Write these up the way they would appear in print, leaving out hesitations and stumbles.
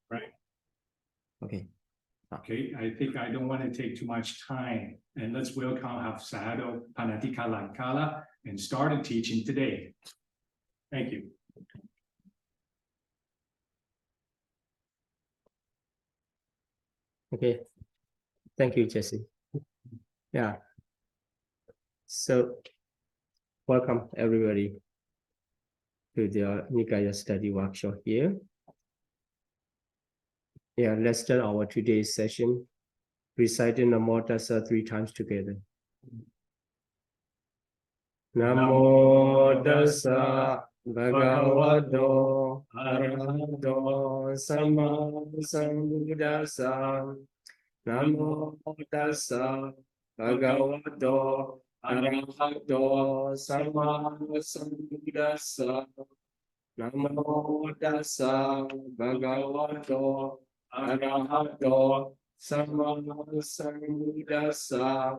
Right. Okay. Okay, I think I don't want to take too much time. And let's welcome Hafsado Panatika Lankala and start the teaching today. Thank you. Okay. Thank you, Jesse. Yeah. So welcome everybody to the Nikaya study workshop here. Yeah, let's start our today's session reciting Namo Tassa 3 times together. Namo Tassa Bhagavato Arahato Sammasambuddhassa. Namo Tassa Bhagavato Arahato Sammasambuddhassa. Namo Tassa Bhagavato Arahato Sammasambuddhassa.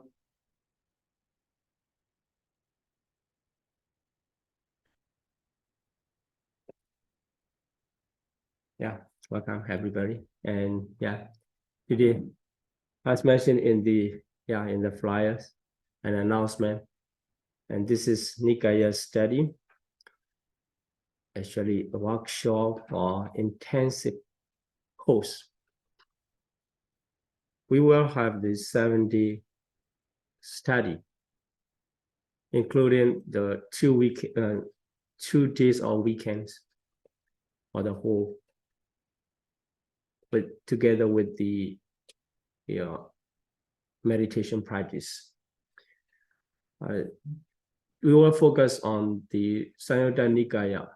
Yeah, welcome everybody. And yeah, today, as mentioned in the flyers, an announcement, and this is Nikaya study, actually a workshop or intensive course. We will have this 7-day study, including the 2 days or weekends for the whole, but together with the meditation practice. We will focus on the Samyutta Nikaya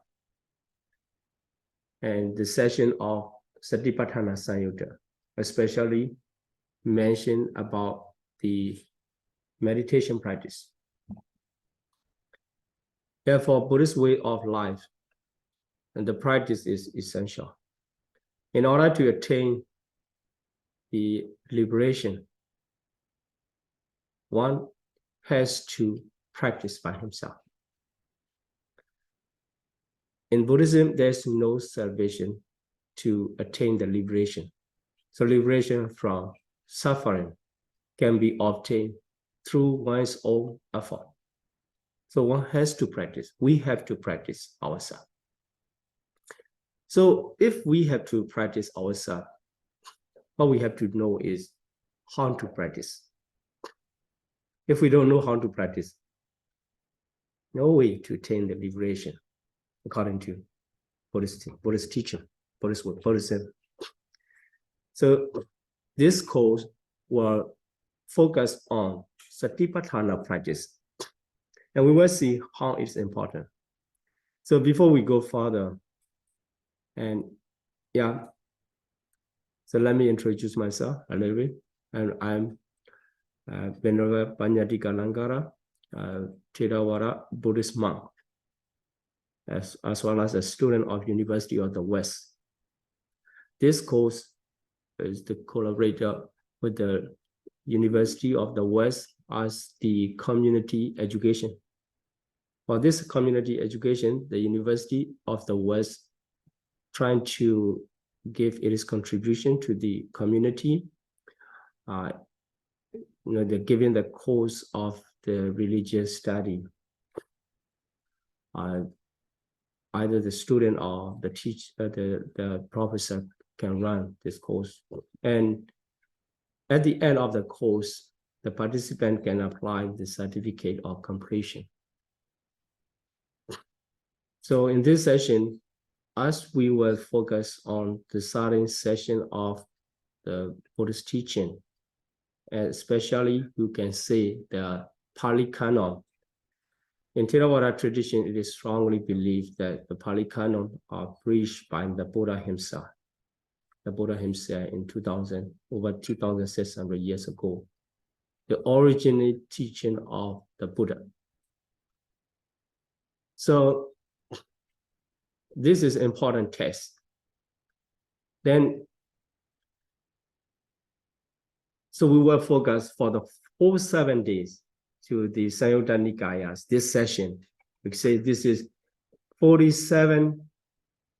and the session of Satipatthana Samyutta, especially mention about the meditation practice. Therefore, Buddhist way of life and the practice is essential. In order to attain the liberation, one has to practice by himself. In Buddhism, there's no salvation to attain the liberation. So liberation from suffering can be obtained through one's own effort. So one has to practice. We have to practice ourselves. So if we have to practice ourselves, what we have to know is how to practice. If we don't know how to practice, no way to attain the liberation according to Buddhist teaching, Buddhism. So this course will focus on Satipatthana practice, and we will see how it's important. So before we go further, and yeah, so let me introduce myself a little bit. And I'm Venerable Panyatika Lankara, Theravada Buddhist monk, as well as a student of University of the West. This course is the collaborator with the University of the West as the community education. For this community education, the University of the West trying to give its contribution to the community. They're giving the course of the religious study. Either the student or the teacher, the professor can run this course. And at the end of the course, the participant can apply the certificate of completion. So in this session, as we will focus on the starting session of the Buddhist teaching, and especially you can see the Pali Canon. In Theravada tradition, it is strongly believed that the Pali Canon are preached by the Buddha himself. The Buddha himself in over 2,600 years ago. The original teaching of the Buddha. So this is important text. Then, so we will focus for the whole 7 days to the Samyutta Nikayas, this session. We say this is 47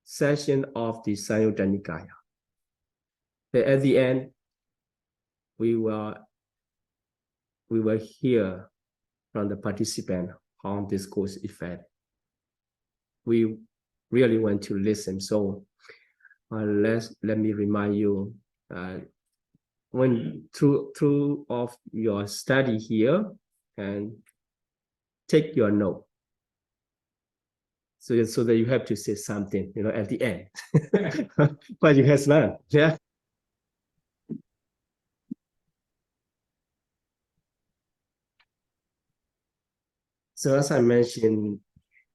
session of the Samyutta Nikaya. But at the end, we will hear from the participant how this course effect. We really want to listen. So let me remind you, when through of your study here, and take your note. So that you have to say something, at the end. But you have learned, yeah. So as I mentioned,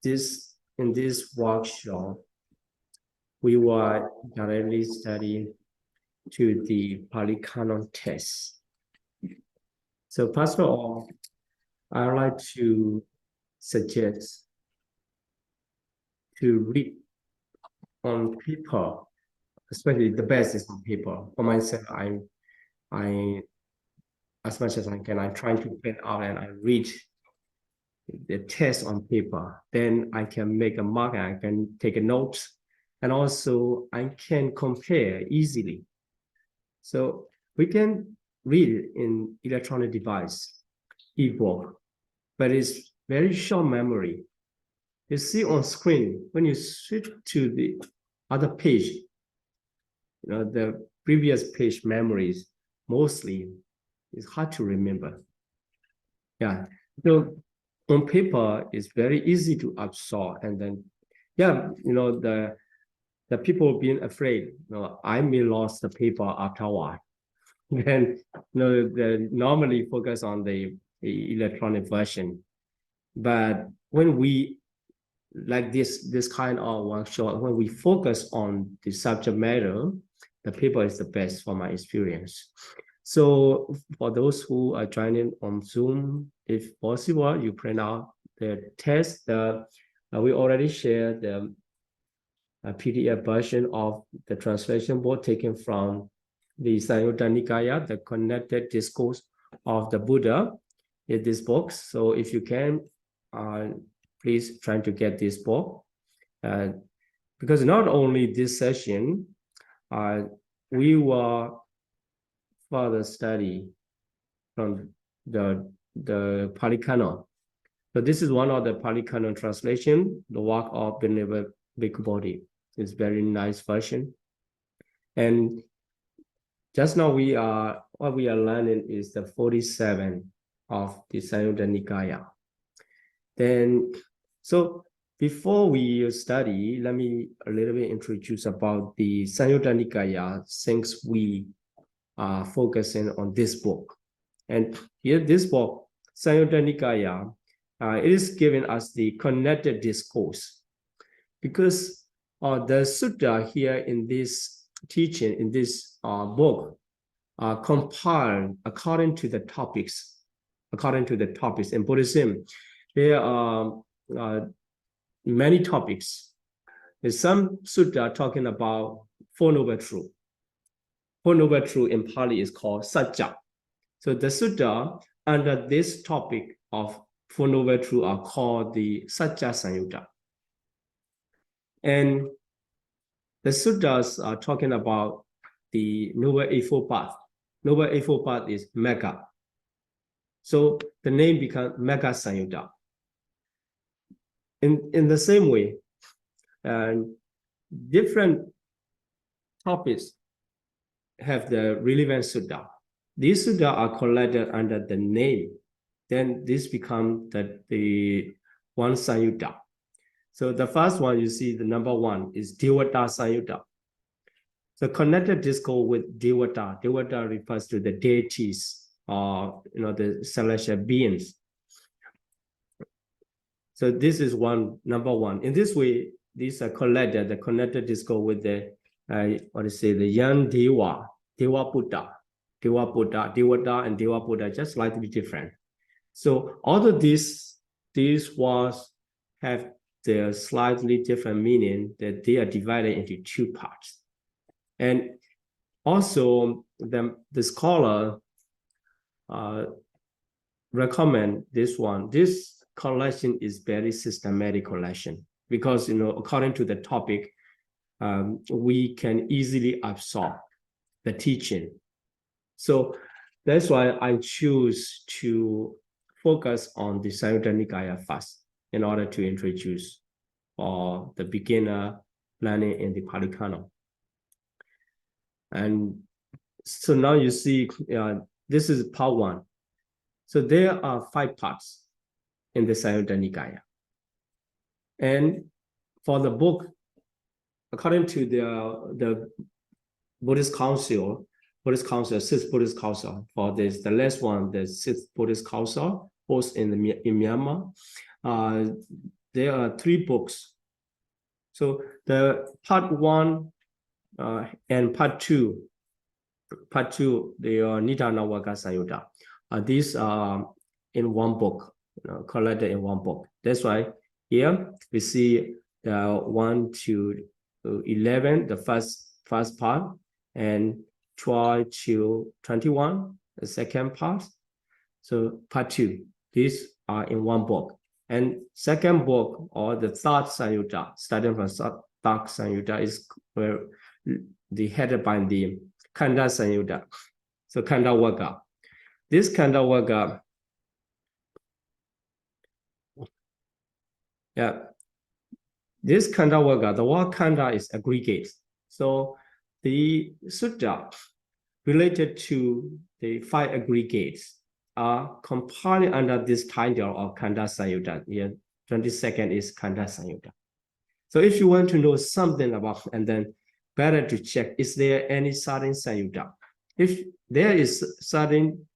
in this workshop, we will directly study to the Pali Canon test. So first of all, I would like to suggest to read on paper, especially the best is on paper. For myself, I as much as I can, I try to print out and I read the test on paper. Then I can make a mark and I can take a note, and also I can compare easily. So we can read it in electronic device, ebook, but it's very short memory. You see on screen, when you switch to the other page, the previous page memories, mostly it's hard to remember. Yeah, so on paper, it's very easy to absorb. And then, yeah, the people being afraid, I may lose the paper after a while. Then, they normally focus on the electronic version. But when we, like this kind of workshop, when we focus on the subject matter, the paper is the best for my experience. So for those who are joining on Zoom, if possible, you print out the test. We already shared the PDF version of the translation book taken from the Samyutta Nikaya, the Connected Discourse of the Buddha, in this book. So if you can, please try to get this book. Because not only this session, we will further study from the Pali Canon. So this is one of the Pali Canon translation, the work of Venerable Bhikkhu Bodhi. It's very nice version. And just now what we are learning is the 47 of the Samyutta Nikaya. Then, so before we study, let me a little bit introduce about the Samyutta Nikaya, since we are focusing on this book. And here, this book, Samyutta Nikaya, it is giving us the connected discourse, because the sutta here in this teaching, in this book, are compiled according to the topics. In Buddhism, there are many topics. There's some sutta talking about Four Noble Truths. Four Noble Truths in Pali is called Sajja. So the sutta under this topic of Four Noble Truths are called the Sajja Samyutta. And the suttas are talking about the Noble Eightfold Path. Noble Eightfold Path is Magga. So the name becomes Magga Samyutta. In the same way, different topics have the relevant sutta. These sutta are collected under the name. Then this becomes the one Samyutta. So the first one, you see the number one is Devata Samyutta. So connected discourse with Devata. Devata refers to the deities, or the celestial beings. So this is number one. In this way, these are collected, the connected discourse with the the young Deva, Deva Buddha, Devata and Deva Buddha, just slightly different. So all of these words have their slightly different meaning, that they are divided into two parts. And also the scholar recommend this one. This collection is very systematic collection, because according to the topic, we can easily absorb. the teaching. So that's why I choose to focus on the Samyutta Nikaya first in order to introduce the beginner learning in the Pali Canon. And so now you see, this is part 1. So there are 5 parts in the Samyutta Nikaya. And for the book, according to the Buddhist Council, 6th Buddhist Council, for this, the last one, the 6th Buddhist Council, both in Myanmar, there are 3 books. So the part 1 and part 2, they are Nidana-Vagga Samyutta. These are in one book, collected in one book. That's why here we see the 1 to 11, the first part, and 12 to 21, the second part. So part 2, these are in one book. And second book, or the third Samyutta, starting from third Samyutta, is where headed by the Khanda Samyutta. So Khanda Vagga. This Khanda Vagga, this Khanda Vagga, the word Khanda is aggregate. So the sutta related to the 5 aggregates are compiled under this title of Khanda Samyutta. Here, 22nd is Khanda Samyutta. So if you want to know something about, and then better to check, is there any certain Samyutta? If there is certain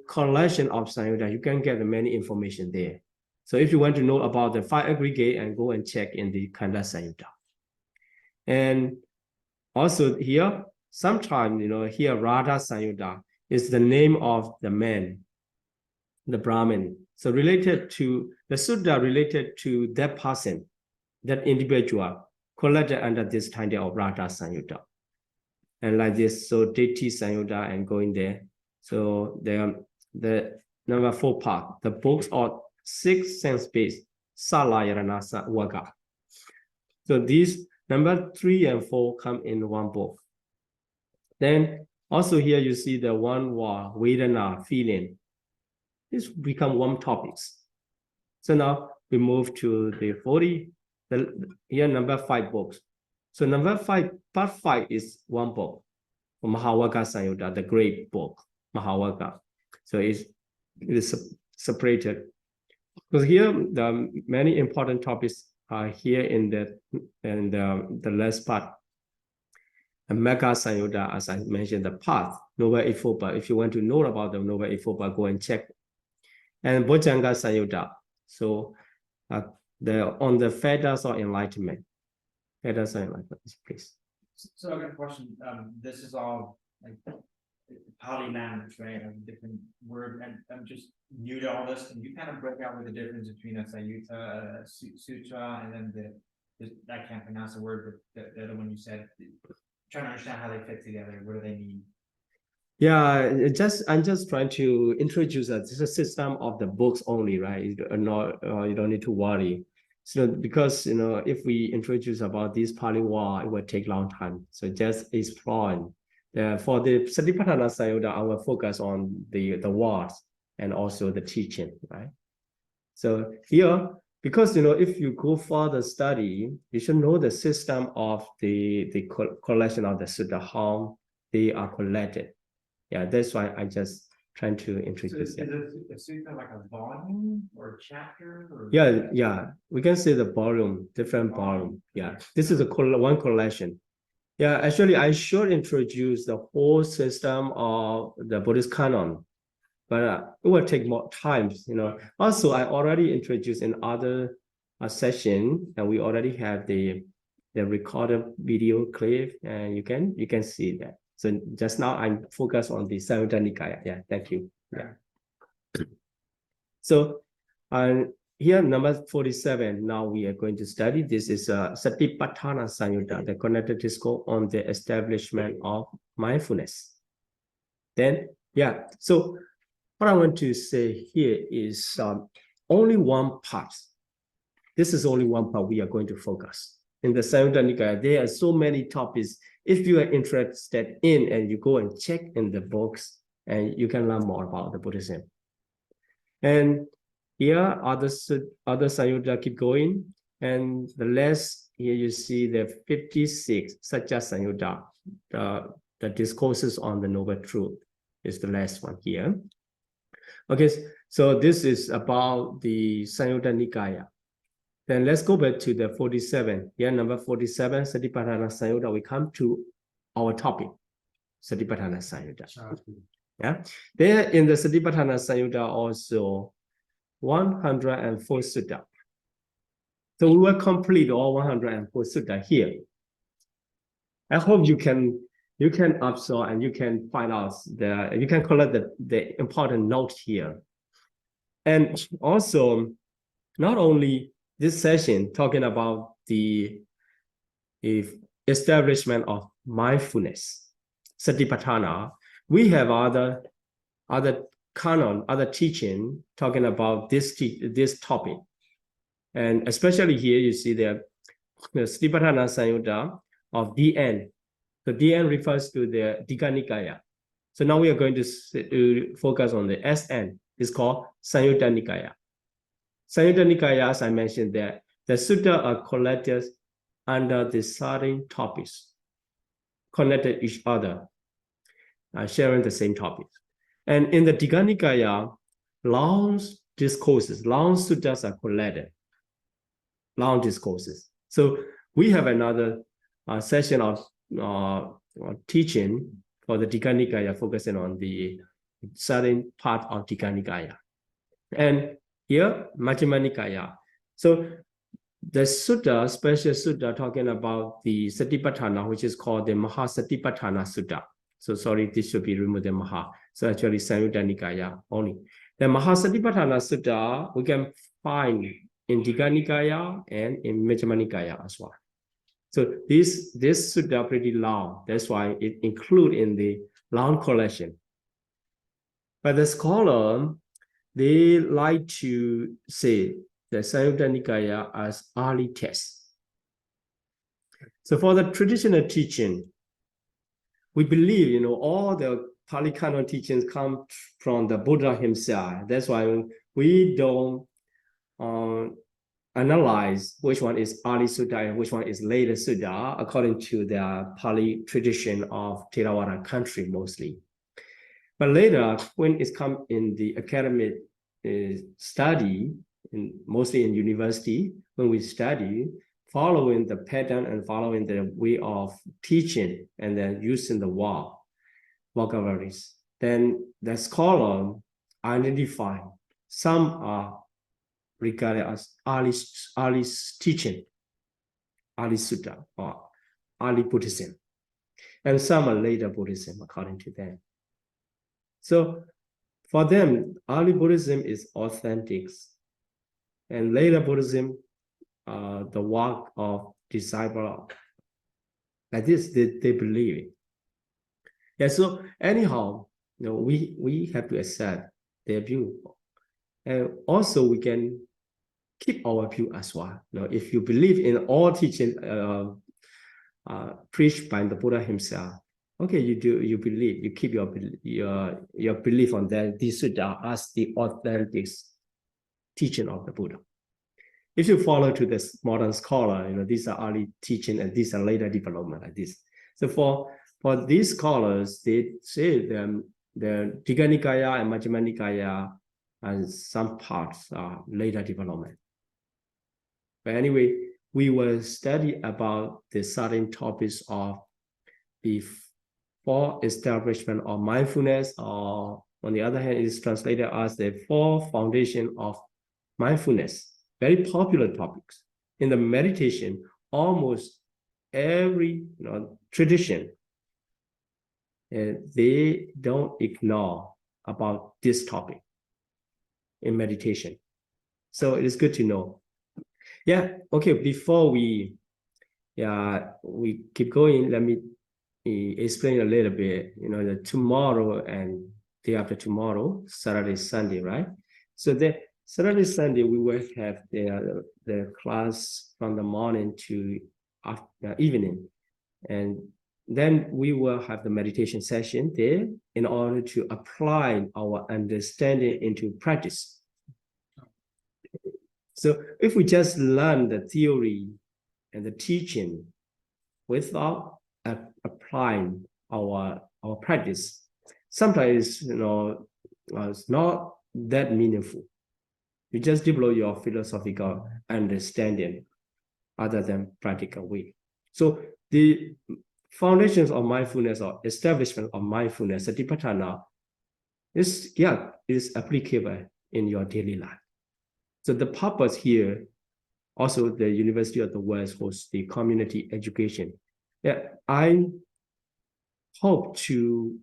collection of Samyutta, you can get many information there. So if you want to know about the 5 aggregate, and go and check in the Khanda Samyutta. And also here, sometimes, here Radha Samyutta is the name of the man, the Brahmin. So related to, the sutta related to that person, that individual, collected under this title of Radha Samyutta. And like this, so Detti Samyutta and going there. So the number 4 part, the books are 6 sense-based, Salayana Vagga. So these number 3 and 4 come in one book. Then also here you see the one word, Vedana, feeling. This become one topics. So now we move to the 40, here number 5 books. So number 5, part 5 is one book, Mahavagga Samyutta, the great book, Mahavagga. So it is separated. Because here the many important topics are here in the last part. And Magga Samyutta, as I mentioned, the path, Noble Eightfold Path. If you want to know about the Noble Eightfold Path, go and check. And Bojjhanga Samyutta. So on the fetters of enlightenment. Fetters of enlightenment, please. So I got a question. This is all like Pali language, right? A different word, and I'm just new to all this. Can you kind of break out with the difference between a Samyutta, Sutra, and then I can't pronounce the word, but the other one you said. Trying to understand how they fit together. What do they mean? Yeah, I'm just trying to introduce that this is a system of the books only, right? You don't need to worry. So because if we introduce about this Pali word, it will take a long time. So just exploring. For the Satipatthana Samyutta, I will focus on the words and also the teaching, right? So here, because if you go further study, you should know the system of the collection of the sutta, how they are collected. Yeah, that's why I just trying to introduce it. Is a sutta like a volume or a chapter? Or Yeah, we can say the volume, different volume. Yeah, this is one collection. Yeah, actually, I should introduce the whole system of the Buddhist canon, but it will take more time, Also, I already introduced in other session, and we already have the recorded video clip, and you can see that. So just now I'm focused on the Samyutta Nikaya. Yeah, thank you. Yeah. So here number 47. Now we are going to study. This is Satipatthana Samyutta, the connected discourse on the establishment of mindfulness. Then so what I want to say here is only one part. This is only one part we are going to focus in the Samyutta Nikaya, there are so many topics. If you are interested in, and you go and check in the books, and you can learn more about the Buddhism. And here, other Samyutta keep going. And the last, here you see the 56, Satya Samyutta, the discourses on the Noble Truth is the last one here. Okay, so this is about the Samyutta Nikaya. Then let's go back to the 47. Here, number 47, Satipatthana Samyutta. We come to our topic, Satipatthana Samyutta. Yeah, there in the Satipatthana Samyutta also 104 sutta. So we will complete all 104 sutta here. I hope you can absorb and you can find out you can collect the important note here. And also, not only this session talking about the establishment of mindfulness, Satipatthana, we have other canon, other teaching talking about this topic. And especially here, you see the Satipatthana Samyutta of DN. So DN refers to the Digha Nikaya. So now we are going to focus on the SN. It's called Samyutta Nikaya. Samyutta Nikaya, as I mentioned there, the sutta are collected under the certain topics, connected each other, sharing the same topics. And in the Digha Nikaya, long discourses, long suttas are collected, long discourses. So we have another session of teaching for the Digha Nikaya, focusing on the certain part of Digha Nikaya. And here, Majjhima Nikaya. So the sutta, special sutta talking about the Satipatthana, which is called the Mahasatipatthana Sutta. So sorry, this should be removed, the Maha. So actually Samyutta Nikaya only. The Mahasatipatthana Sutta we can find in Digha Nikaya and in Majjhima Nikaya as well. So this sutta pretty long. That's why it include in the long collection. But the scholar, they like to say the Samyutta Nikaya as early text. So for the traditional teaching, we believe, all the Pali Canon teachings come from the Buddha himself. That's why we don't analyze which one is early sutta and which one is later sutta according to the Pali tradition of Theravada country mostly. But later, when it's come in the academic study, mostly in university, when we study, following the pattern and following the way of teaching and then using the vocabularies, then the scholar identify some are regarded as early teaching, early sutta, or early Buddhism, and some are later Buddhism according to them. So for them, early Buddhism is authentic, and later Buddhism, the work of disciple. Like this, they believe it. Yeah. So anyhow, we have to accept their view, and also we can keep our view as well. If you believe in all teaching preached by the Buddha himself, okay, you believe, you keep your belief on that. These sutta as the authentic teaching of the Buddha. If you follow to this modern scholar, these are early teaching and these are later development like this. So for these scholars, they say the Digha Nikaya and Majjhima Nikaya and some parts are later development. But anyway, we will study about the certain topics of the four establishment of mindfulness, or on the other hand, is translated as the four foundation of mindfulness. Very popular topics. In the meditation, almost every tradition, they don't ignore about this topic in meditation. So it is good to know. Yeah, okay, before we keep going, let me explain a little bit, the tomorrow and day after tomorrow, Saturday, Sunday, right? So the Saturday, Sunday, we will have the class from the morning to evening. And then we will have the meditation session there in order to apply our understanding into practice. So if we just learn the theory and the teaching without applying our practice, sometimes it's not that meaningful. You just develop your philosophical understanding other than practical way. So the foundations of mindfulness or establishment of mindfulness, Satipatthana, is applicable in your daily life. So the purpose here, also the University of the West hosts the community education. Yeah, I hope to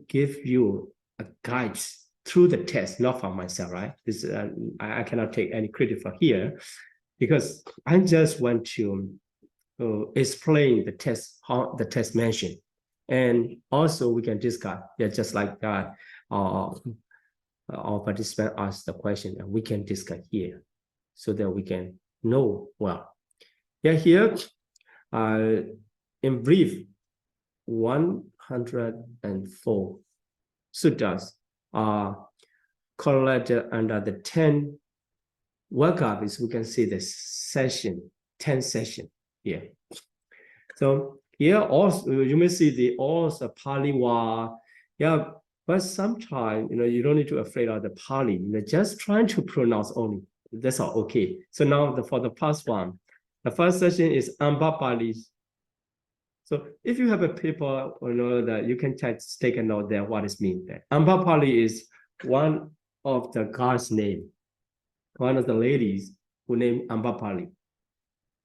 give you a guide through the test, not from myself, right? This I cannot take any credit for here, because I just want to explain the test, how the test mentioned, and also we can discuss. Yeah, just like that. Our participant asked the question, and we can discuss here, so that we can know well. Yeah, here, in brief, 104 suttas are collected under the 10 workups. We can see the session, 10 session here. So here also you may see all the Pali word. Yeah, but sometimes you don't need to afraid of the Pali. Just trying to pronounce only. That's all okay. So now for the first one, the first session is Amba Pali. So if you have a paper, that you can take a note there what it means. Amba Pali is one of the gods' name, one of the ladies who named Amba Pali.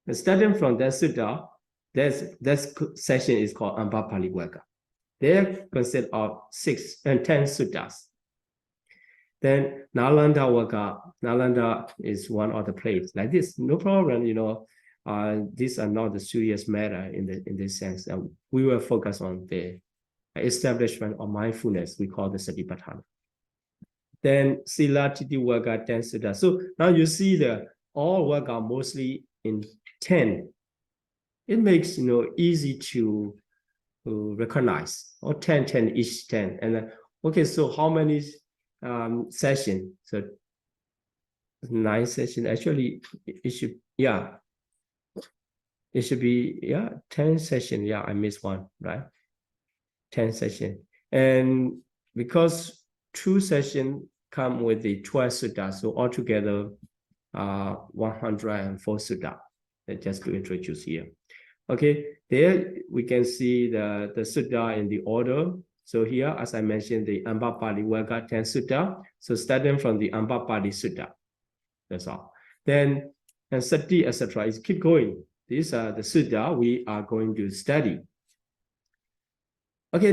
And starting from that sutta, that session is called Amba Pali Worka. They consist of 6 and 10 suttas. Then Nalanda Worka, Nalanda is one of the place like this. No problem, these are not the serious matter in this sense. We will focus on the establishment of mindfulness. We call the Satipatthana. Then Sila Titi Worka 10 sutta. So now you see all work are mostly in 10. It makes easy to recognize. Or 10 each 10. And then, okay, so how many sessions? So 9 sessions. Actually, it should be 10 sessions. Yeah, I missed one, right? 10 sessions. And because 2 sessions come with the 12 sutta, so altogether 104 sutta. Just to introduce here. Okay, there we can see the sutta in the order. So here, as I mentioned, the Amba Pali Worka 10 sutta. So starting from the Amba Pali sutta. That's all. Then and Sati, etc. is keep going. These are the sutta we are going to study. Okay,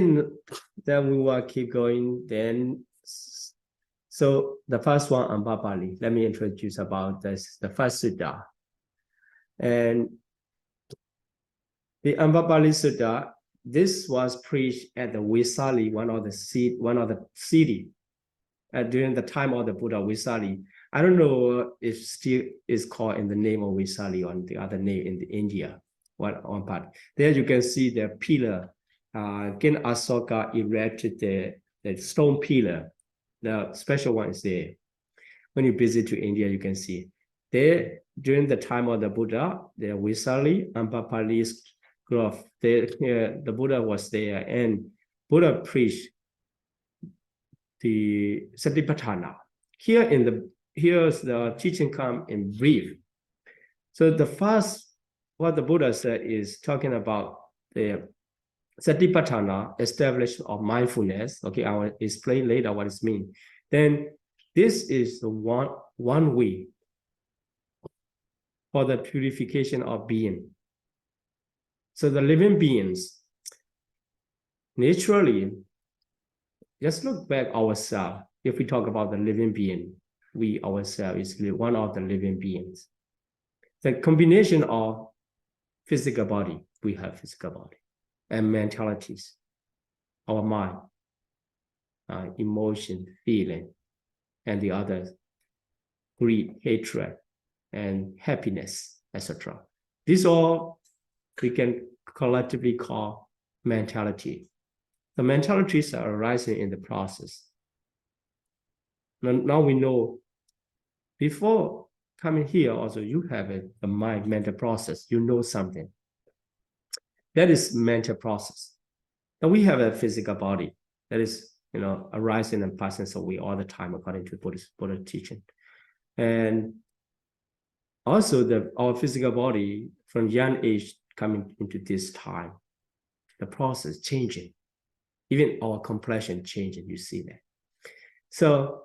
then we will keep going. Then, so the first one, Amba Pali. Let me introduce about this, the first sutta. And the Amba Pali Sutta, this was preached at the Vesali, one of the city, during the time of the Buddha, Vesali. I don't know if still is called in the name of Vesali or the other name in the India. One part. There you can see the pillar. King Asoka erected the stone pillar. The special one is there. When you visit to India, you can see. There, during the time of the Buddha, the Vesali, Amba Pali's grove, the Buddha was there, and Buddha preached the Satipatthana. Here's the teaching come in brief. So the first, what the Buddha said is talking about the Satipatthana, establishment of mindfulness. Okay, I will explain later what it means. Then this is the one way for the purification of being. So the living beings, naturally, just look back ourselves. If we talk about the living being, we ourselves is one of the living beings. The combination of physical body, we have physical body, and mentalities, our mind, emotion, feeling, and the others, greed, hatred, and happiness, etc. These all we can collectively call mentality. The mentalities are arising in the process. Now we know, before coming here also, you have a mind, mental process, you know something. That is mental process. Now we have a physical body that is, arising and passing away all the time according to Buddhist teaching. And also our physical body from young age coming into this time, the process changing. Even our complexion changing, you see that. So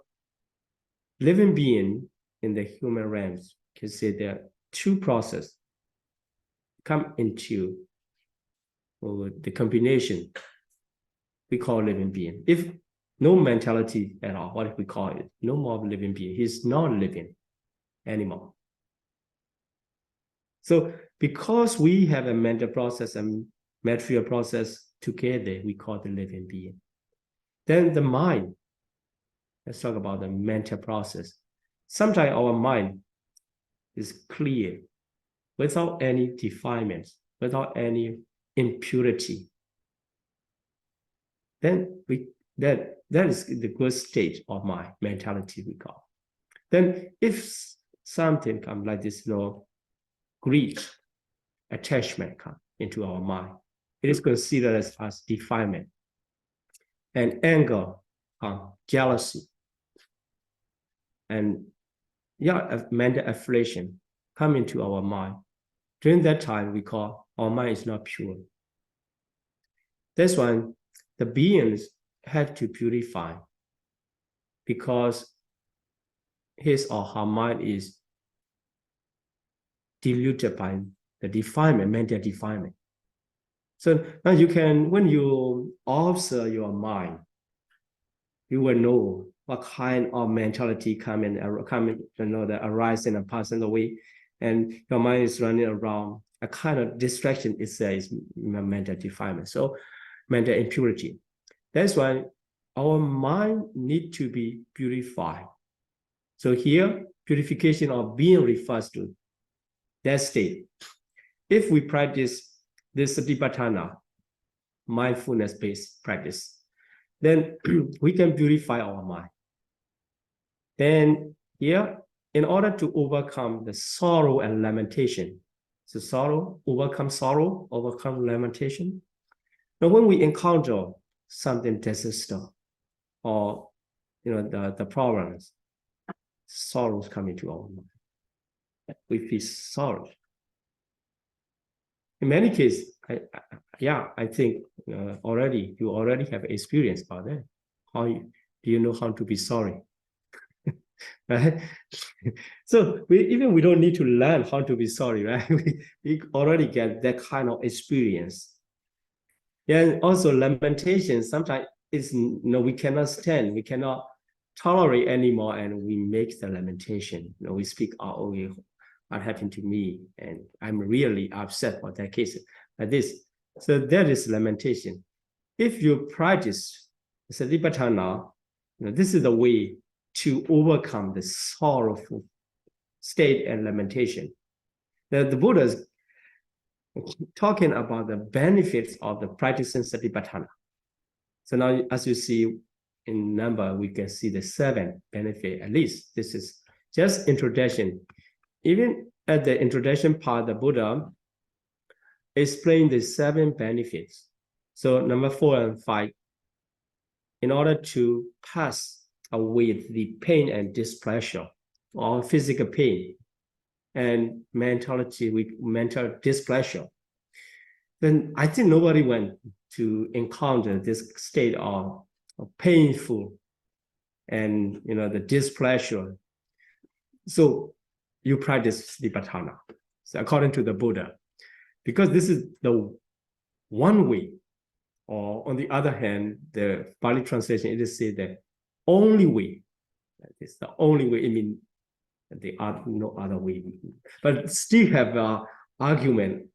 living being in the human realms can say there are two processes come into the combination we call living being. If no mentality at all, what if we call it? No more living being. He's not living anymore. So because we have a mental process and material process together, we call the living being. Then the mind, let's talk about the mental process. Sometimes our mind is clear without any defilements, without any impurity. Then that is the good state of my mentality we call. Then if something comes like this, greed, attachment come into our mind, it is considered as defilement. And anger, jealousy, and mental affliction come into our mind. During that time, we call our mind is not pure. That's why the beings have to purify, because his or her mind is diluted by the defilement, mental defilement. So now you can, when you observe your mind, you will know what kind of mentality that arising and passing away, and your mind is running around. A kind of distraction is mental defilement, so mental impurity. That's why our mind need to be purified. So here, purification of being refers to that state. If we practice this Satipatthana, mindfulness-based practice, then we can purify our mind. Then here, in order to overcome the sorrow and lamentation, so overcome lamentation. Now, when we encounter something disaster or the problems, sorrows come into our mind. We feel sorrow. In many cases, I think you already have experience about that. Do you know how to be sorry? Right? So we don't need to learn how to be sorry, right? We already get that kind of experience. And also lamentation, sometimes we cannot stand, we cannot tolerate anymore, and we make the lamentation. We speak out, what happened to me, and I'm really upset for that case like this. So that is lamentation. If you practice Satipatthana, this is the way to overcome the sorrowful state and lamentation. The Buddha is talking about the benefits of the practicing Satipatthana. So now, as you see in number, we can see the 7 benefits at least. This is just introduction. Even at the introduction part, the Buddha explained the 7 benefits. So number 4 and 5, in order to pass away the pain and displeasure, or physical pain and mental displeasure, then I think nobody went to encounter this state of painful and the displeasure. So you practice Satipatthana, so according to the Buddha, because this is the one way. Or on the other hand, the Pali translation, it is said that only way. It's the only way. I mean, there are no other way. But still have an argument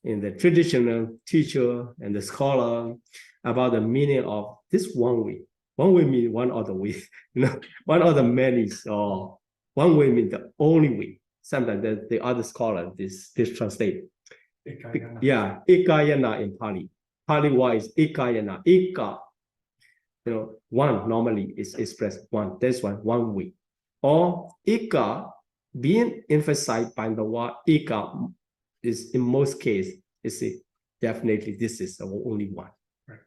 in the traditional teacher and the scholar about the meaning of this one way. One way means one other way. One other many, or one way means the only way. Sometimes the other scholar this translate. Yeah, Ekayana in Pali. Pali wise Ekayana. Eka, one normally is expressed one. This one way. Or Eka being emphasized by the word Eka is in most cases is definitely this is the only one. Right.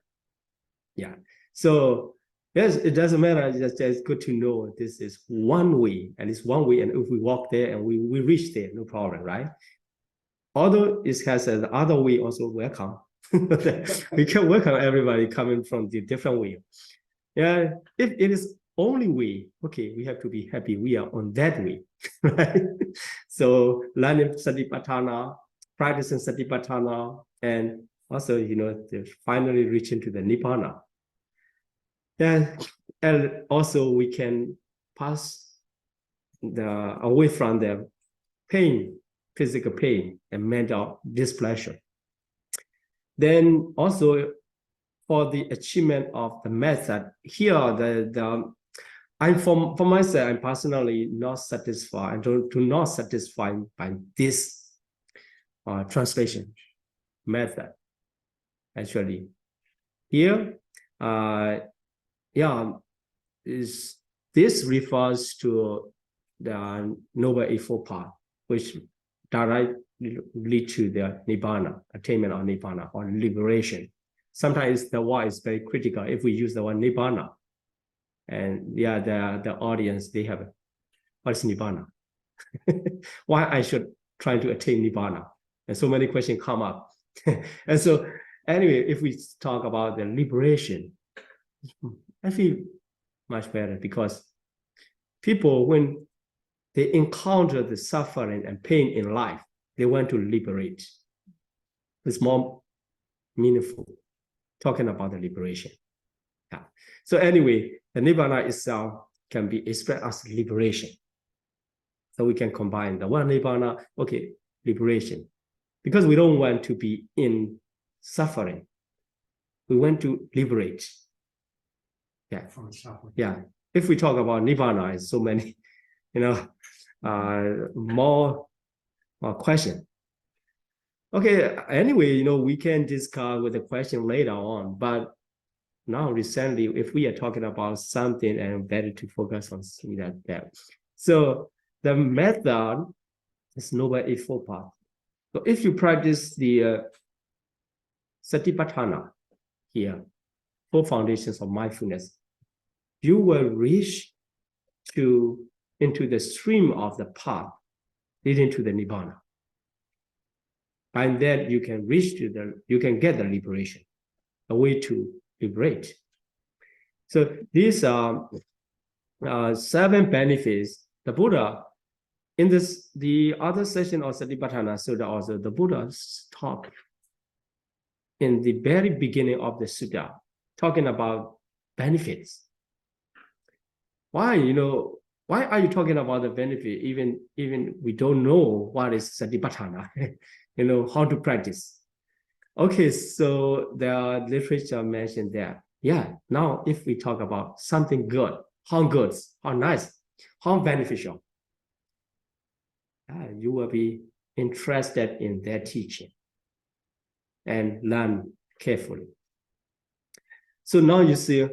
Yeah. So yes, it doesn't matter. It's good to know this is one way, and it's one way. And if we walk there and we reach there, no problem, right? Although it has another way, also welcome. We can welcome everybody coming from the different way. Yeah, if it is only way, okay, we have to be happy we are on that way, right? So learning Satipatthana, practicing Satipatthana, and also, finally reaching to the Nibbana. Yeah, and also we can pass away from the pain, physical pain, and mental displeasure. Then also for the achievement of the method, here I'm for myself, I'm personally not satisfied. I do not satisfied by this translation method. Actually, here, this refers to the Noble Eightfold Path, which directly lead to the Nibbana, attainment of Nibbana or liberation. Sometimes the word is very critical if we use the word Nibbana. And the audience, they have, what is Nibbana? Why I should try to attain Nibbana? And so many questions come up. And so anyway, if we talk about the liberation, I feel much better because people, when they encounter the suffering and pain in life, they want to liberate. It's more meaningful talking about the liberation. Yeah. So anyway, the Nibbana itself can be expressed as liberation. So we can combine the one Nibbana, okay, liberation. Because we don't want to be in suffering. We want to liberate. Yeah. From suffering. Yeah. If we talk about Nibbana, it's so many, more question. Okay, anyway, we can discuss with the question later on, but now recently, if we are talking about something and better to focus on that. So the method is Noble Eightfold Path. So if you practice the Satipatthana here, 4 foundations of mindfulness, you will reach into the stream of the path leading to the Nibbana. And then you can reach you can get the liberation, a way to liberate. So these are 7 benefits. The Buddha, in the other session of Satipatthana Sutta, also the Buddha talked in the very beginning of the Sutta, talking about benefits. Why are you talking about the benefit? Even we don't know what is Satipatthana, how to practice. Okay, so the literature mentioned there. Yeah, now if we talk about something good, how good, how nice, how beneficial, you will be interested in their teaching and learn carefully. So now you see,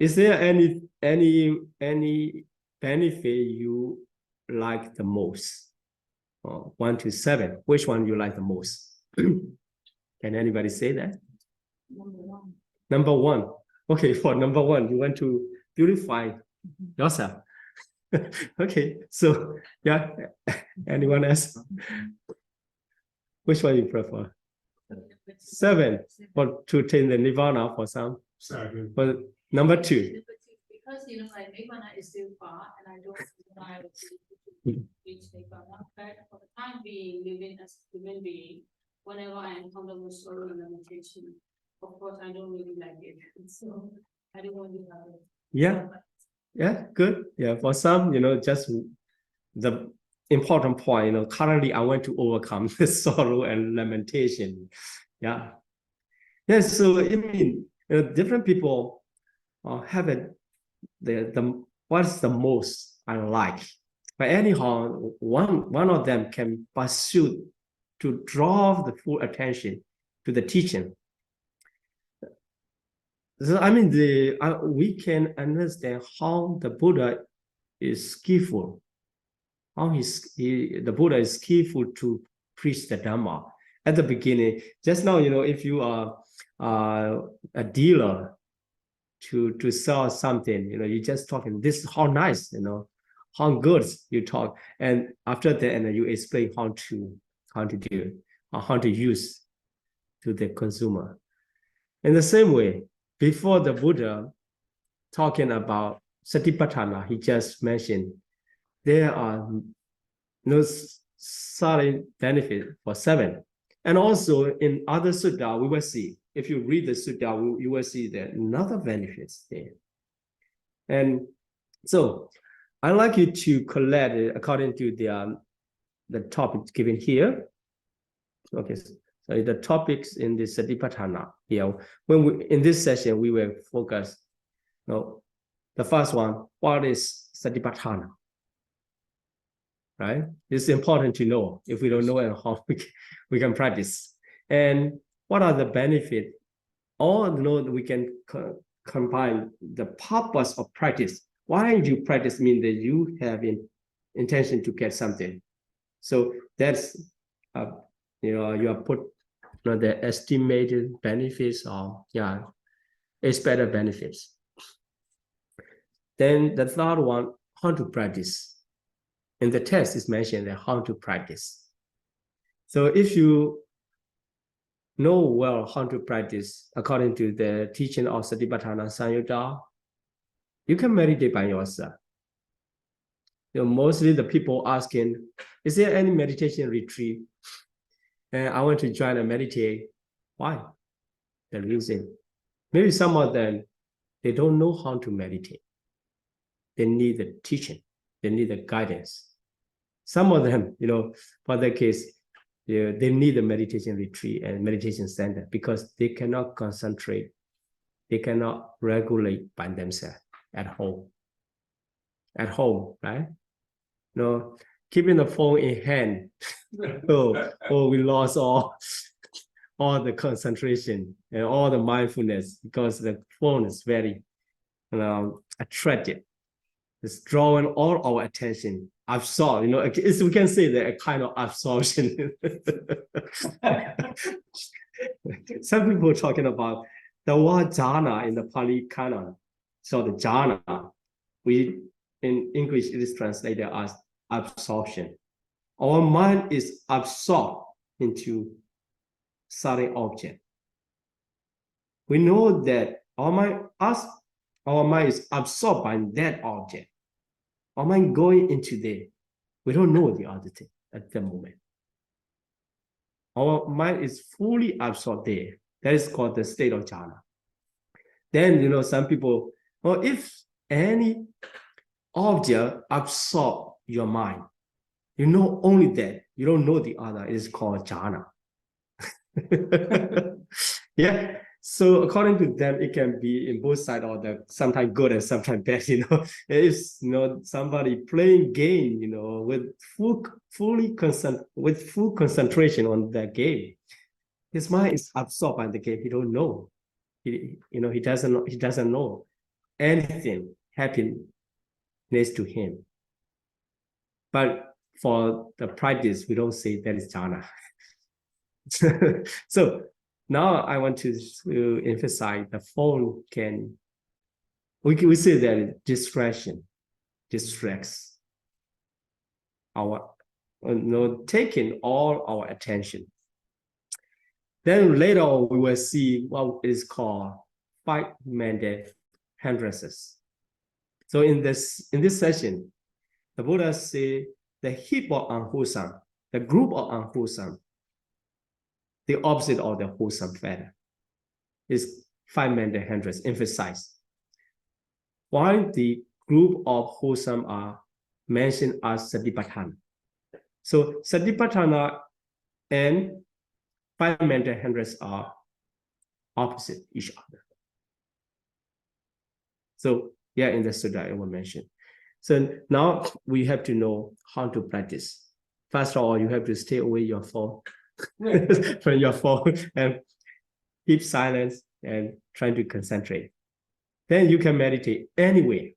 is there any benefit you like the most? 1 to 7, which one you like the most? Can anybody say that? Number one. Okay, for number 1, you want to beautify yourself. Okay, so yeah, anyone else? Which one you prefer? 7, or to attain the Nibbana for some? Sorry. But number 2. Because Nibbana is still far, and I don't desire to reach Nibbana. But for the time being, living as a human being, whenever I encounter with sorrow and lamentation, of course I don't really like it. So I don't want to have it. Yeah. Yeah, good. Yeah, for some, just the important point, currently I want to overcome the sorrow and lamentation. Yeah. Yes, so I mean, different people have it, what's the most I like. But anyhow, one of them can pursue to draw the full attention to the teaching. So I mean, we can understand how the Buddha is skillful, how the Buddha is skillful to preach the Dhamma. At the beginning, just now, if you are a dealer to sell something, you just talking, this is how nice, how good you talk. And after that, and you explain how to do it, or how to use to the consumer. In the same way, before the Buddha talking about Satipatthana, he just mentioned there are no solid benefit for 7. And also in other sutta, we will see, if you read the sutta, you will see that another benefits there. And so I'd like you to collect it according to the topic given here. Okay, so the topics in the Satipatthana here. In this session, we will focus. The first one, what is Satipatthana? Right? It's important to know. If we don't know it, how we can practice. And what are the benefits? Or we can combine the purpose of practice. Why you practice means that you have intention to get something. So that's you have put the estimated benefits or expected benefits. Then the third one, how to practice. In the text, is mentioned that how to practice. So if you know well how to practice according to the teaching of Satipatthana Samyutta, you can meditate by yourself. Mostly the people asking, is there any meditation retreat? And I want to join and meditate. Why? The reason. Maybe some of them, they don't know how to meditate. They need the teaching. They need the guidance. Some of them, for their case, they need a meditation retreat and meditation center because they cannot concentrate. They cannot regulate by themselves at home. At home, right? Keeping the phone in hand. we lost all the concentration and all the mindfulness because the phone is very attractive. It's drawing all our attention. Absorb, we can say that a kind of absorption. Some people are talking about the word jhana in the Pali Canon. So the jhana, in English, it is translated as absorption. Our mind is absorbed into certain object. We know that our mind is absorbed by that object. Our mind going into there. We don't know the other thing at the moment. Our mind is fully absorbed there. That is called the state of jhana. Then, some people, if any object absorb your mind, you know only that. You don't know the other. It is called jhana. Yeah. So according to them, it can be in both sides or sometimes good and sometimes bad. If somebody playing game, with full concentration on that game, his mind is absorbed by the game. He don't know. He doesn't know anything happening next to him. But for the practice, we don't say that is jhana. So now I want to emphasize the phone we say that distraction distracts our, taking all our attention. Then later on, we will see what is called 5-minded hindrances. So in this session, the Buddha say the heap of unwholesome, the group of unwholesome, the opposite of the wholesome factor is 5-minded hindrance emphasized. While the group of wholesome are mentioned as Satipatthana. So Satipatthana and 5-minded hindrance are opposite each other. So in the sutta it was mentioned. So now we have to know how to practice. First of all, you have to stay away your phone. from your phone and keep silence and trying to concentrate. Then you can meditate anywhere,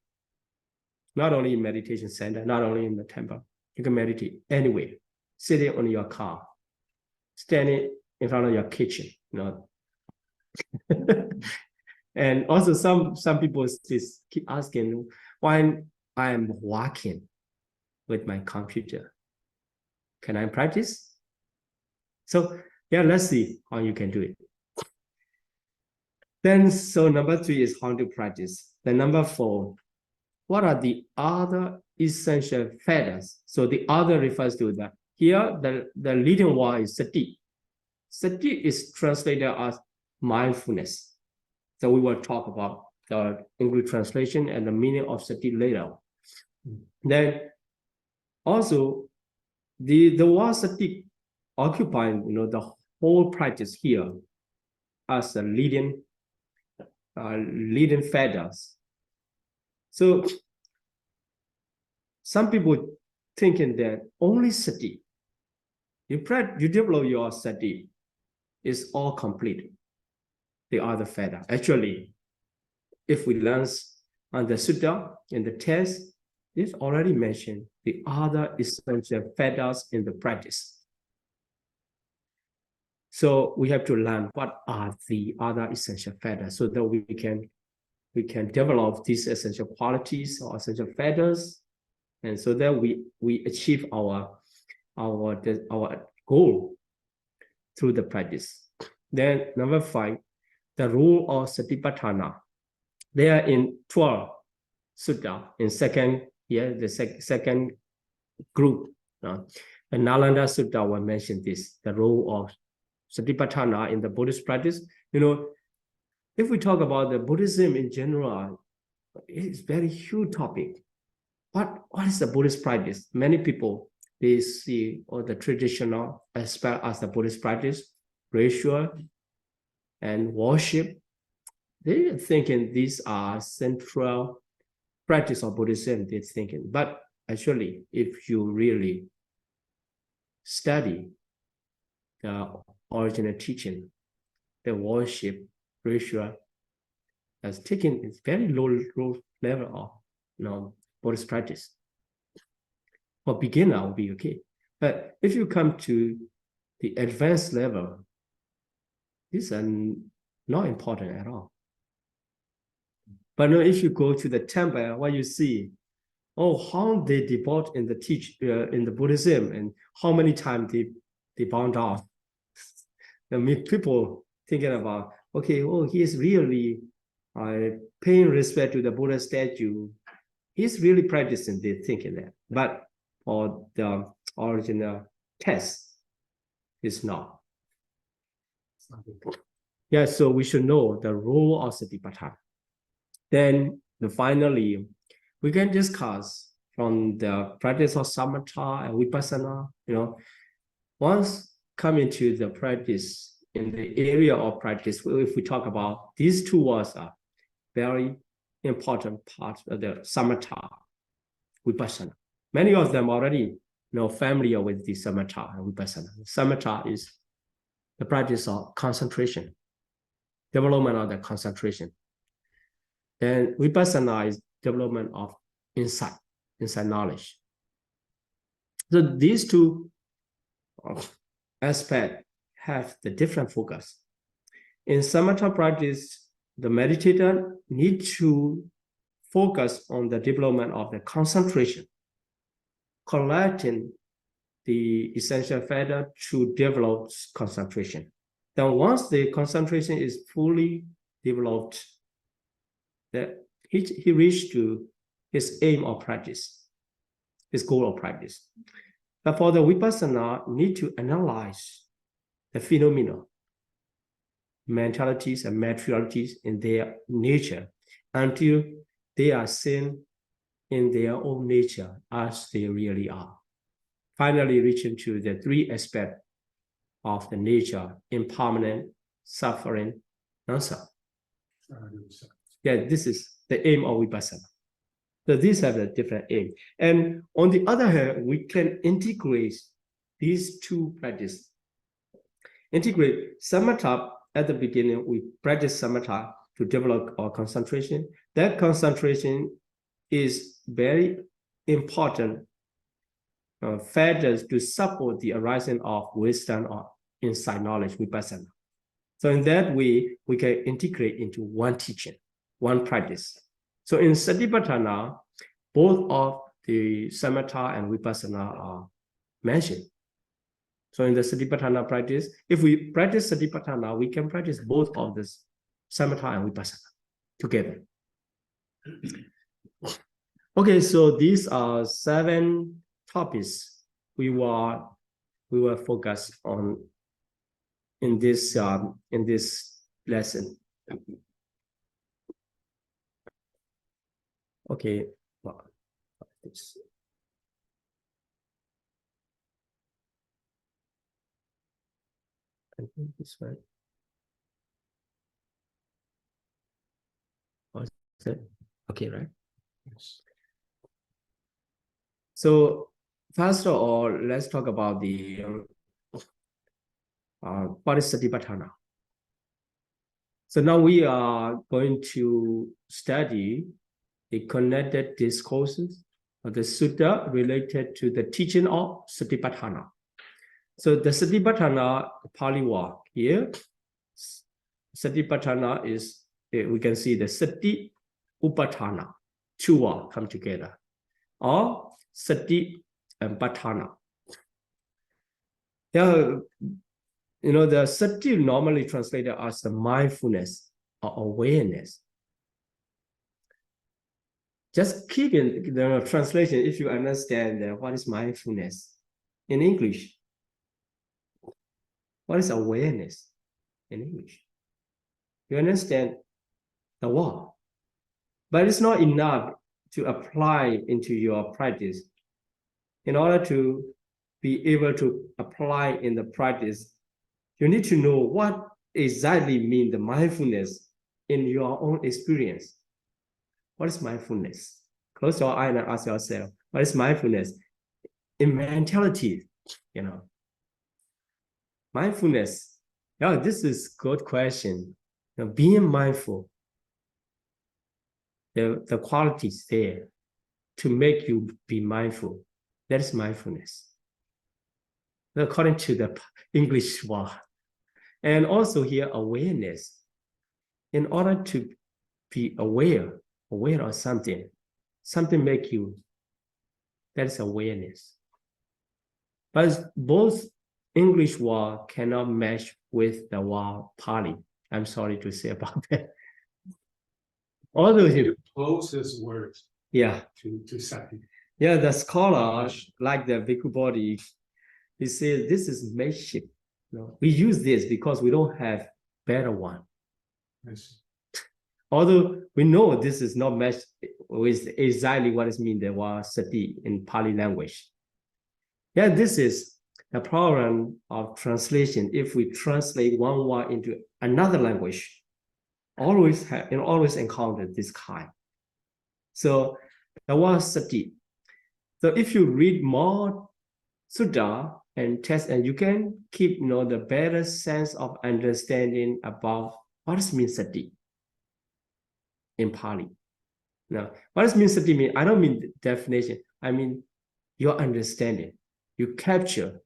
not only in meditation center, not only in the temple. You can meditate anywhere, sitting on your car, standing in front of your kitchen, you know. And also some people just keep asking why I am walking with my computer. Can I practice? So yeah, let's see how you can do it. Then, so number 3 is how to practice. Then number 4, what are the other essential factors? So the other refers to the, here, the leading one is sati. Sati is translated as mindfulness. So we will talk about the English translation and the meaning of sati later. Then also the word sati occupying, you know, the whole practice here as a leading factors. So some people thinking that only sati, you develop your sati, is all complete. The other factor. Actually, if we learn on the sutta in the text, it's already mentioned the other essential factors in the practice. So we have to learn what are the other essential factors so that we can develop these essential qualities or essential factors, and so that we achieve our goal through the practice. Then number 5, the rule of Satipatthana. They are in 12 sutta in the second group. The Nalanda Sutta will mention this, the role of Satipatthana in the Buddhist practice. You know, if we talk about the Buddhism in general, it's very huge topic. What is the Buddhist practice? Many people, they see all the traditional aspect as the Buddhist practice, ritual and worship. They're thinking these are central practice of Buddhism, they're thinking. But actually, if you really study the original teaching, the worship, ritual, has taken its very low level of, you know, Buddhist practice. For beginner will be okay. But if you come to the advanced level, these are not important at all. But now if you go to the temple, what you see, how they devote in the in the Buddhism, and how many times they bound off. I mean, people thinking about, okay, he is really paying respect to the Buddha statue. He's really practicing, they're thinking that. But for the original text, it's not. Yeah, so we should know the role of Satipatthana. Then finally, we can discuss from the practice of Samatha and Vipassana. You know, once come into the practice in the area of practice, if we talk about these 2 words are very important part of the Samatha, Vipassana. Many of them already know familiar with the Samatha and Vipassana. Samatha is the practice of concentration, development of the concentration. And Vipassana is development of insight knowledge. So these 2 aspects have the different focus. In Samatha practice, the meditator needs to focus on the development of the concentration, collecting the essential factor to develop concentration. Then once the concentration is fully developed, that he reached to his aim of practice, his goal of practice. But for the Vipassana, need to analyze the phenomena, mentalities and materialities in their nature until they are seen in their own nature as they really are. Finally, reaching to the 3 aspects of the nature: impermanent, suffering, non-self. Yeah, this is the aim of Vipassana. So these have a different aim. And on the other hand, we can integrate these 2 practices integrate samatha at the beginning. We practice samatha to develop our concentration. That concentration is very important factors to support the arising of wisdom or insight knowledge, vipassana. So in that way, we can integrate into one teaching, one practice. So in Satipatthana, both of the samatha and vipassana are mentioned. So in the Satipatthana practice, if we practice Satipatthana, we can practice both of this samatha and vipassana together. Okay, so these are 7 topics we will focus on in this lesson. Okay, well, this. I think this one. What's it? Okay, right? Yes. So first of all, let's talk about the what is Satipatthana. So now we are going to study the connected discourses of the sutta related to the teaching of Satipatthana. So the Satipatthana Pali word here, Satipatthana is, we can see the Sati Upatthana, 2 words come together, or Sati and Patthana. Yeah, you know, the Sati normally translated as the mindfulness or awareness. Just keep in the translation if you understand what is mindfulness in English. What is awareness in English? You understand the word, but it's not enough to apply into your practice. In order to be able to apply in the practice, you need to know what exactly means the mindfulness in your own experience. What is mindfulness? Close your eye and ask yourself, what is mindfulness? In mentality, you know. Mindfulness. Yeah, this is a good question. Now, being mindful, the qualities there to make you be mindful. That is mindfulness. According to the English word. And also here, awareness. In order to be aware of something make you, that is awareness. But both English word cannot match with the word Pali. I'm sorry to say about that. Although The closest word yeah, to Sati. yeah, the scholar like the Bhikkhu Bodhi, he says this is makeshift. You know, we use this because we don't have better one. Yes. Although we know this is not matched with exactly what is mean the word Sati in Pali language. Yeah, this is the problem of translation. If we translate one word into another language, always encounter this kind. So the word Sati. So if you read more sutta and text, and you can keep the better sense of understanding about what does mean Sati in Pali. Now, what does mean Sati mean? I don't mean the definition. I mean your understanding. You capture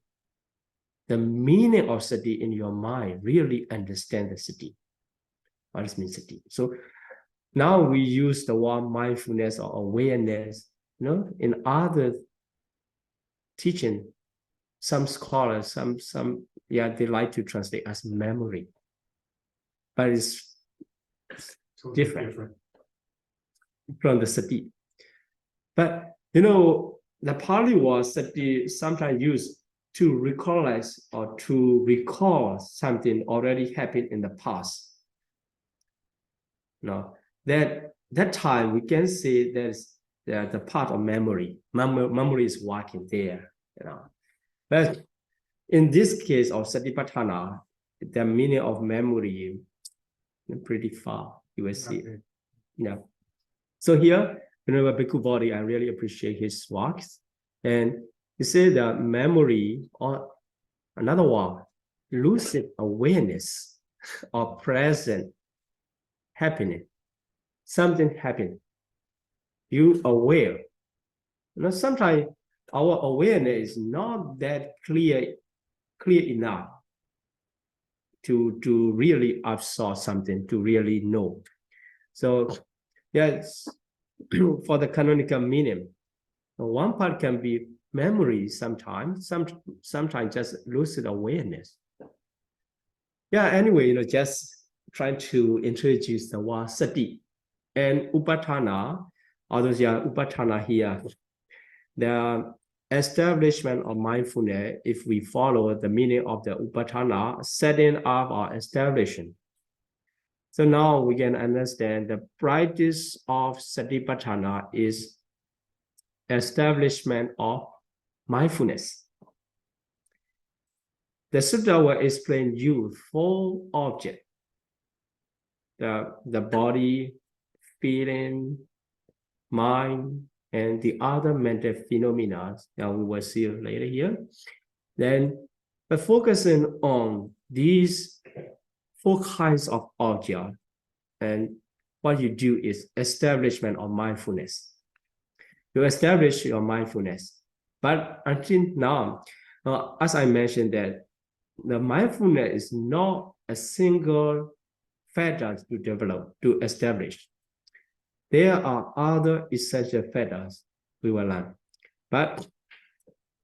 the meaning of Sati in your mind, really understand the Sati. What does mean Sati? So now we use the word mindfulness or awareness. In other teaching, some scholars, they like to translate as memory, but it's Totally different from the Sati. But the Pali word Sati sometimes used to recognize or to recall something already happened in the past. That time we can say there's the part of memory. Memory is working there. But in this case of Satipatthana, the meaning of memory is pretty far. You will see. Okay. Yeah. So here, Bhikkhu Bodhi, I really appreciate his works. And he said that memory, or another word, lucid awareness or present happening. Something happened. You aware. Sometimes our awareness is not that clear enough to really absorb something, to really know. So yes, for the canonical meaning, one part can be memory sometimes just lucid awareness. Yeah, anyway, just trying to introduce the word sati and upatthana, although upatthana here, the establishment of mindfulness, if we follow the meaning of the upatthana, setting up or establishing. So now we can understand the practice of satipatthana is establishment of mindfulness. The sutta will explain you 4 objects: the body, feeling, mind, and the other mental phenomena that we will see later here. Then, by focusing on these 4 kinds of objects, and what you do is establishment of mindfulness. You establish your mindfulness. But until now, as I mentioned, that the mindfulness is not a single factor to develop, to establish. There are other essential factors we will learn. But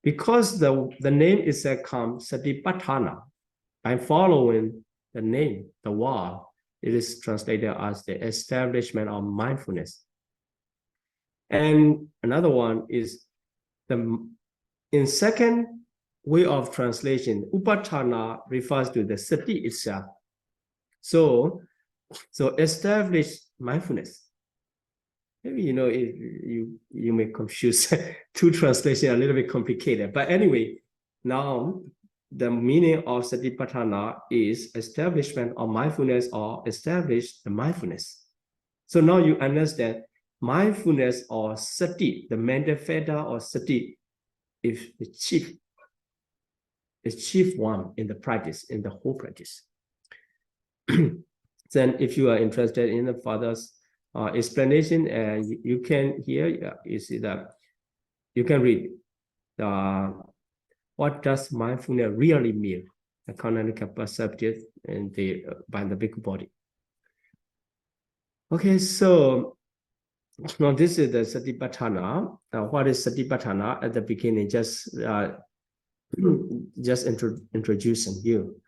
because the name itself comes Satipatthana, by following the name, the word, it is translated as the establishment of mindfulness. And another one is in second way of translation, upatthana refers to the sati itself. So establish mindfulness. Maybe you may confuse 2 translations, a little bit complicated. But anyway, now the meaning of satipatthana is establishment of mindfulness or establish the mindfulness. So now you understand mindfulness or sati, the mental factor or sati, is the chief one in the practice, in the whole practice. Then if you are interested in the father's explanation, and you can hear, you see that you can read what does mindfulness really mean, the canonical perceptive and by the big body. Okay, so now this is the satipatthana. What is satipatthana? At the beginning, just introducing you,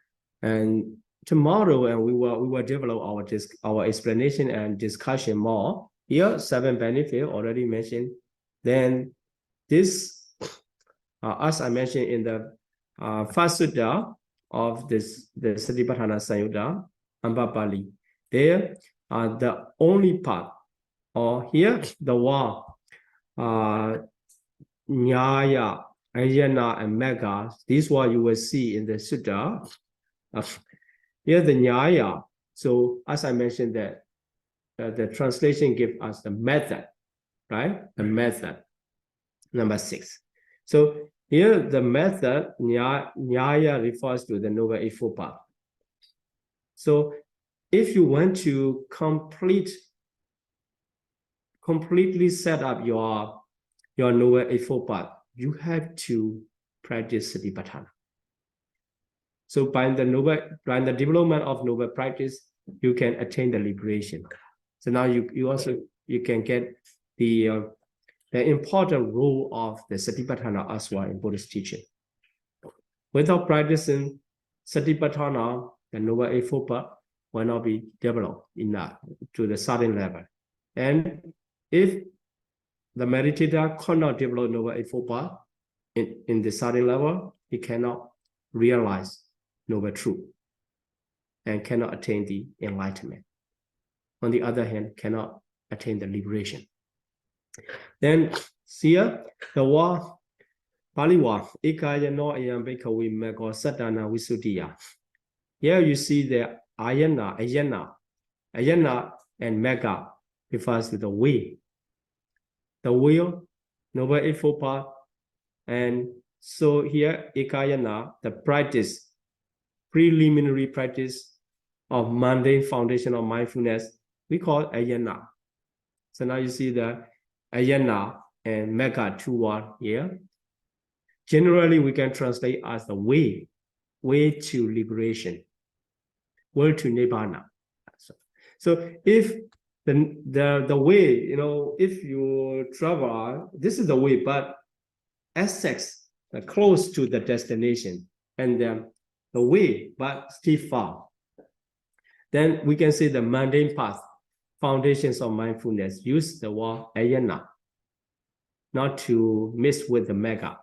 and tomorrow, and we will develop our explanation and discussion more. Here, 7 benefits already mentioned. Then this, as I mentioned in the first sutta of the Satipatthana Samyutta, Ambapali, there the only part, or here the word Nyaya, Ayana, and Magga. This is what you will see in the sutta. Here the Nyaya. So as I mentioned, that the translation gives us the method, right? The method, number 6. So here the method Nyaya refers to the Noble Eightfold Path. So if you want to completely set up your Noble Eightfold Path, you have to practice Satipatthana. So by the development of noble practice, you can attain the liberation. So now you can get the important role of the Satipatthana as well in Buddhist teaching. Without practicing Satipatthana, the Noble Eightfold Path will not be developed enough to the certain level. And if the meditator cannot develop Noble Eightfold Path in the certain level, he cannot realize Noble Truth and cannot attain the enlightenment. On the other hand, cannot attain the liberation. Then here, the word, Pali word, Ekayano ayam bhikkhave maggo sattana visuddhiya. Here you see the ayana, and magga refers to the way. The will, Noble Eightfold Path, and so here Ekayana, the practice preliminary practice of mundane foundation of mindfulness, we call ayana. So now you see the ayana and mega 2 word here. Generally, we can translate as the way to liberation, way to nibbana. So if the way, you know, if you travel, this is the way, but access close to the destination, and the way, but still far. Then we can say the mundane path, foundations of mindfulness, use the word ayana, not to mix with the mega.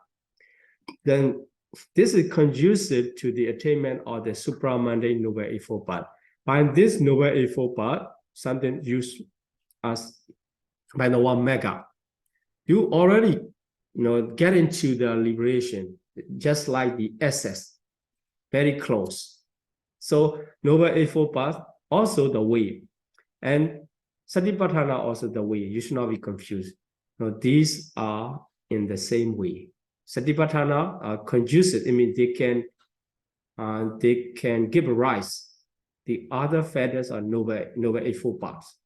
Then this is conducive to the attainment of the supramundane noble eightfold path. By this noble eightfold path, something used as by the word mega, you already get into the liberation, just like the essence, very close. So noble eightfold path, also the way, and satipatthana also the way. You should not be confused. No, these are in the same way. Satipatthana are conducive. I mean, they can give rise. The other feathers are noble eightfold paths.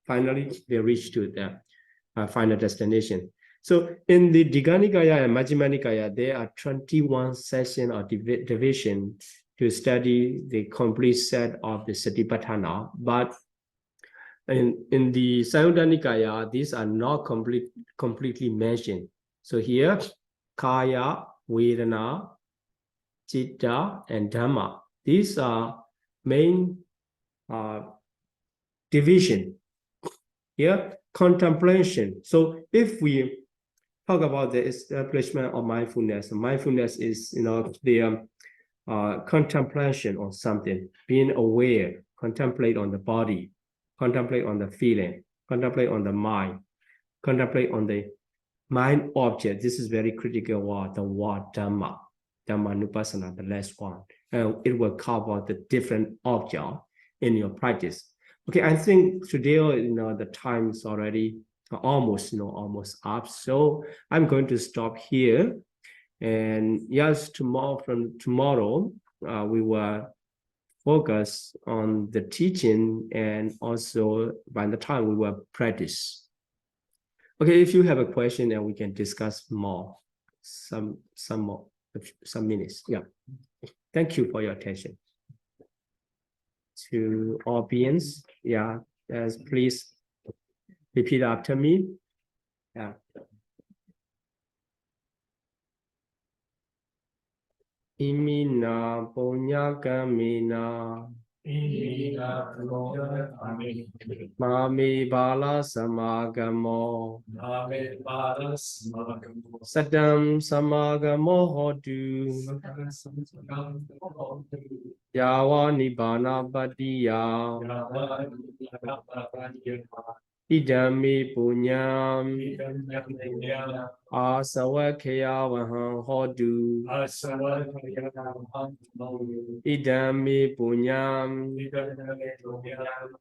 Finally, they reach to the final destination. So in the Digha Nikaya and Majjhima Nikaya, there are 21 sessions or division to study the complete set of the Satipatthana. But in the Sayutta Nikaya, these are not completely mentioned. So here, Kaya, Vedana, Citta, and Dhamma. These are main division. Here, contemplation. So if we talk about the establishment of mindfulness, mindfulness is the contemplation on something, being aware, contemplate on the body, contemplate on the feeling, contemplate on the mind, contemplate on the mind object. This is very critical word, the word Dhamma, Dhammanupassana, the last one. And it will cover the different object in your practice. Okay, I think today, the time is already almost up. So I'm going to stop here. And yes, from tomorrow, we will focus on the teaching, and also by the time we will practice. Okay, if you have a question, and we can discuss more, some minutes. Yeah. Thank you for your attention. To audience, yeah, yes, please repeat after me. Yeah. Imina punya kamina. Mami bala samagamo. Sadam samagamo hodu. Yawa nibbana badiya. Idami punyam. Asawakaya vahang hodu. Idami punyam.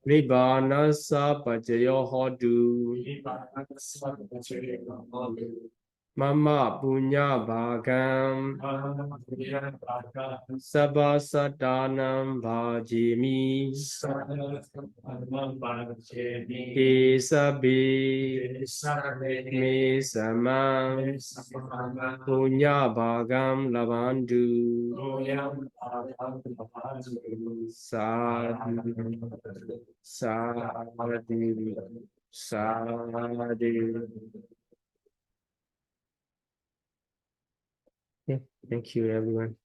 Nibbana sapajayo hodu. Mama punya bhagam. Sabha sadanam bhajimi. Kesabi. Me samam. Punya bhagam labandu. Sadhu. Thank you, everyone.